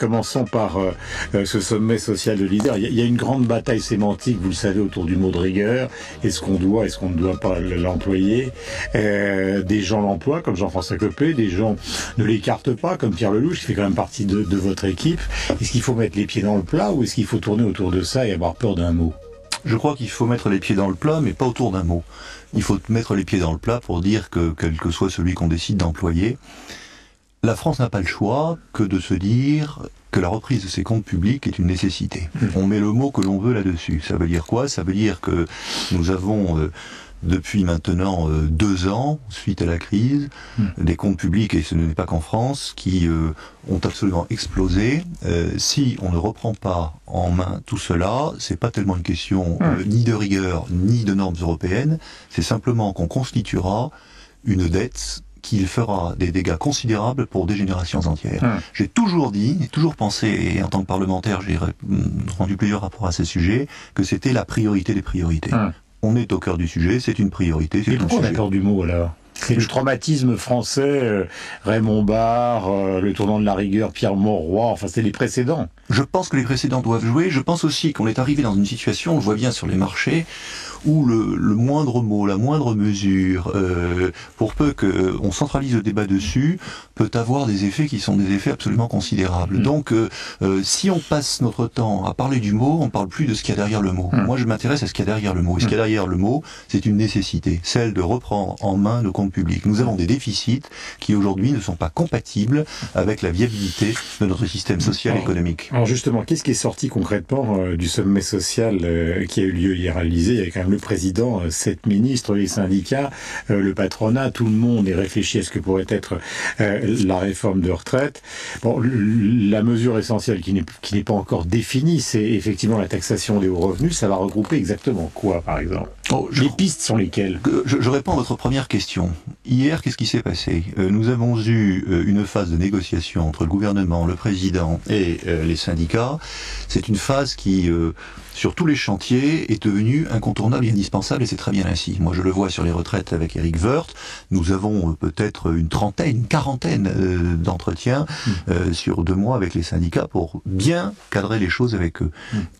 commençons par ce sommet social de leader. Il y a une grande bataille sémantique, vous le savez, autour du mot de rigueur. Est-ce qu'on doit, est-ce qu'on ne doit pas l'employer? Des gens l'emploient, comme Jean-François Copé, des gens ne l'écartent pas, comme Pierre Lellouche, qui fait quand même partie de votre équipe. Est-ce qu'il faut mettre les pieds dans le plat ou est-ce qu'il faut tourner autour de ça et avoir peur d'un mot? Je crois qu'il faut mettre les pieds dans le plat, mais pas autour d'un mot. Il faut mettre les pieds dans le plat pour dire que, quel que soit celui qu'on décide d'employer, la France n'a pas le choix que de se dire que la reprise de ses comptes publics est une nécessité. On met le mot que l'on veut là-dessus. Ça veut dire quoi? Ça veut dire que nous avons... depuis maintenant 2 ans, suite à la crise, des comptes publics, et ce n'est pas qu'en France, qui ont absolument explosé. Si on ne reprend pas en main tout cela, c'est pas tellement une question ni de rigueur, ni de normes européennes, c'est simplement qu'on constituera une dette qui fera des dégâts considérables pour des générations entières. J'ai toujours dit, et toujours pensé, et en tant que parlementaire, j'ai rendu plusieurs rapports à ce sujet, que c'était la priorité des priorités. On est au cœur du sujet, c'est une priorité. Mais pourquoi on a peur du mot, alors? C'est le traumatisme français, Raymond Barre, le tournant de la rigueur, Pierre Mauroy, enfin c'est les précédents. Je pense que les précédents doivent jouer. Je pense aussi qu'on est arrivé dans une situation, on le voit bien sur les marchés, où le moindre mot, la moindre mesure, pour peu qu'on centralise le débat dessus, peut avoir des effets qui sont des effets absolument considérables. Donc, si on passe notre temps à parler du mot, on ne parle plus de ce qu'il y a derrière le mot. Moi, je m'intéresse à ce qu'il y a derrière le mot. Et ce qu'il y a derrière le mot, c'est une nécessité, celle de reprendre en main nos comptes publics. Nous avons des déficits qui, aujourd'hui, ne sont pas compatibles avec la viabilité de notre système social et économique. Alors justement, qu'est-ce qui est sorti concrètement du sommet social qui a eu lieu hier à l'Élysée? Il y avait quand même le président, 7 ministres, les syndicats, le patronat, tout le monde est réfléchi à ce que pourrait être la réforme de retraite. Bon, la mesure essentielle qui n'est pas encore définie, c'est effectivement la taxation des hauts revenus. Ça va regrouper exactement quoi, par exemple? Les pistes sont lesquelles? Je réponds à votre première question. Hier, qu'est-ce qui s'est passé? Nous avons eu une phase de négociation entre le gouvernement, le président et les syndicats. C'est une phase qui, sur tous les chantiers, est devenue incontournable et indispensable, et c'est très bien ainsi. Moi, je le vois sur les retraites avec Éric Woerth. Nous avons peut-être une quarantaine d'entretiens sur 2 mois avec les syndicats pour bien cadrer les choses avec eux.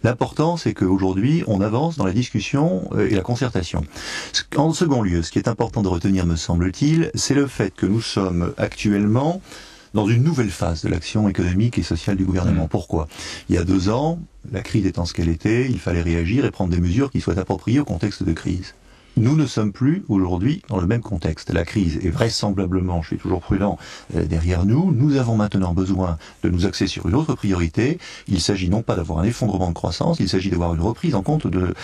L'important, c'est qu'aujourd'hui, on avance dans la discussion et la concertation. En second lieu, ce qui est important de retenir, me semble-t-il, c'est le fait que nous sommes actuellement dans une nouvelle phase de l'action économique et sociale du gouvernement. Pourquoi? Il y a 2 ans, la crise étant ce qu'elle était, il fallait réagir et prendre des mesures qui soient appropriées au contexte de crise. Nous ne sommes plus aujourd'hui dans le même contexte. La crise est vraisemblablement, je suis toujours prudent, derrière nous. Nous avons maintenant besoin de nous axer sur une autre priorité. Il s'agit non pas d'avoir un effondrement de croissance, il s'agit d'avoir une reprise en compte de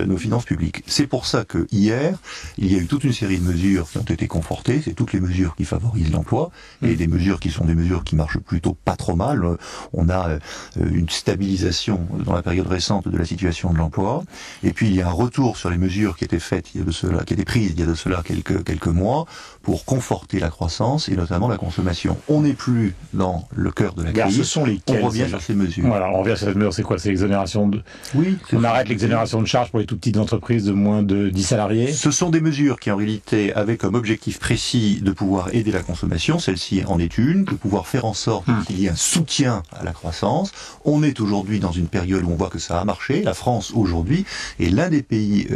nos finances publiques. C'est pour ça que hier, il y a eu toute une série de mesures qui ont été confortées. C'est toutes les mesures qui favorisent l'emploi et des mesures qui sont des mesures qui marchent plutôt pas trop mal. On a une stabilisation dans la période récente de la situation de l'emploi. Et puis il y a un retour sur les mesures qui étaient faites qui a été prise il y a de cela quelques mois pour conforter la croissance et notamment la consommation. On n'est plus dans le cœur de la crise. Ce sont lesquelles? On revient sur ces mesures. Voilà, on revient sur cette mesure. C'est quoi? C'est l'exonération de... Oui. On arrête l'exonération de charges pour les tout petites entreprises de moins de 10 salariés? Ce sont des mesures qui, en réalité, avaient comme objectif précis de pouvoir aider la consommation. Celle-ci en est une, de pouvoir faire en sorte qu'il y ait un soutien à la croissance. On est aujourd'hui dans une période où on voit que ça a marché. La France, aujourd'hui, est l'un des pays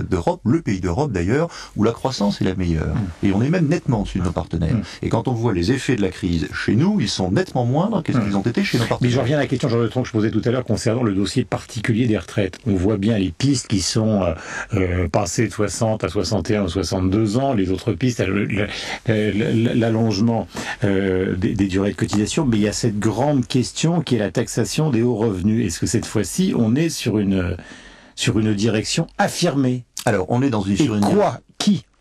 d'Europe, le pays d'Europe d'ailleurs, où la croissance est la meilleure. Et on est même nettement au-dessus de nos partenaires. Et quand on voit les effets de la crise chez nous, ils sont nettement moindres que ce qu'ils ont été chez nos partenaires. Mais je reviens à la question, Georges Letronc, que je posais tout à l'heure concernant le dossier particulier des retraites. On voit bien les pistes qui sont passées de 60 à 61 ou 62 ans, les autres pistes, l'allongement des durées de cotisation, mais il y a cette grande question qui est la taxation des hauts revenus. Est-ce que cette fois-ci, on est sur une direction affirmée? Alors, on est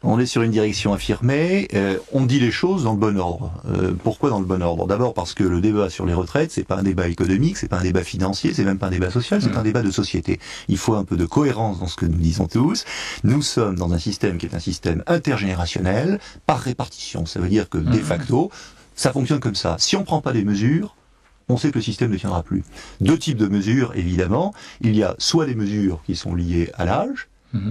On est sur une direction affirmée, on dit les choses dans le bon ordre. Pourquoi dans le bon ordre? D'abord parce que le débat sur les retraites, c'est pas un débat économique, c'est pas un débat financier, c'est même pas un débat social, c'est un débat de société. Il faut un peu de cohérence dans ce que nous disons tous. Nous sommes dans un système qui est un système intergénérationnel, par répartition. Ça veut dire que, de facto, ça fonctionne comme ça. Si on prend pas des mesures, on sait que le système ne tiendra plus. 2 types de mesures, évidemment. Il y a soit des mesures qui sont liées à l'âge,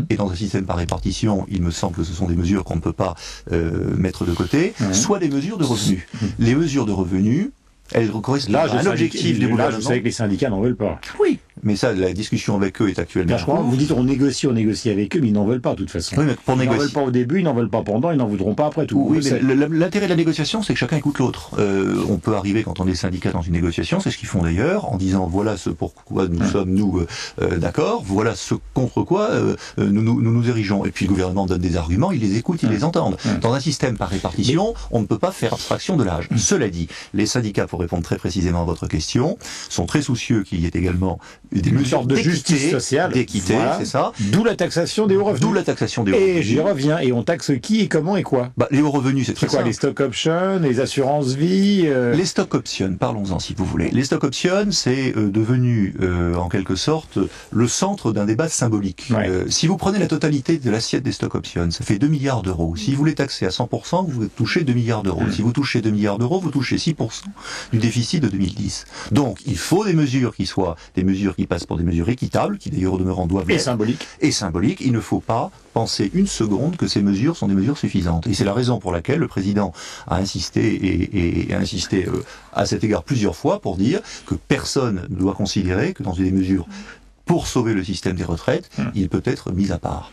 et dans un système par répartition, il me semble que ce sont des mesures qu'on ne peut pas mettre de côté, soit des mesures de revenus. Les mesures de revenus, Elle correspond à un objectif du gouvernement. Là, je sais que les syndicats n'en veulent pas. Oui, mais ça, la discussion avec eux est actuellement. Je crois, vous dites on négocie avec eux, mais ils n'en veulent pas de toute façon. Oui, mais pour ils n'en négocier. veulent pas au début, ils n'en veulent pas pendant, ils n'en voudront pas après tout. Oui, mais l'intérêt de la négociation, c'est que chacun écoute l'autre. On peut arriver quand on est syndicat dans une négociation, c'est ce qu'ils font d'ailleurs, en disant voilà ce pourquoi nous sommes d'accord, voilà ce contre quoi nous érigeons. Et puis le gouvernement donne des arguments, il les écoute, il les entend. Dans un système par répartition, on ne peut pas faire abstraction de l'âge. Cela dit, les syndicats, pour répondre très précisément à votre question, sont très soucieux qu'il y ait également des mesures de justice sociale, d'équité, voilà. C'est ça. D'où la taxation des hauts revenus. D'où la taxation des hauts revenus. Et j'y reviens. Et on taxe qui et comment et quoi? Les hauts revenus, c'est très quoi, simple. les stock options, les assurances vie Les stock options, parlons-en si vous voulez. Les stock options, c'est devenu en quelque sorte le centre d'un débat symbolique. Ouais. Si vous prenez la totalité de l'assiette des stock options, ça fait 2 milliards d'euros. Si vous les taxez à 100%, vous touchez 2 milliards d'euros. Si vous touchez 2 milliards d'euros, vous touchez 6% du déficit de 2010. Donc, il faut des mesures qui soient des mesures qui passent pour des mesures équitables, qui d'ailleurs au demeurant doivent l'être. Et symboliques. Il ne faut pas penser une seconde que ces mesures sont des mesures suffisantes. Et c'est la raison pour laquelle le président a insisté et a insisté à cet égard plusieurs fois pour dire que personne ne doit considérer que dans des mesures pour sauver le système des retraites, il peut être mis à part.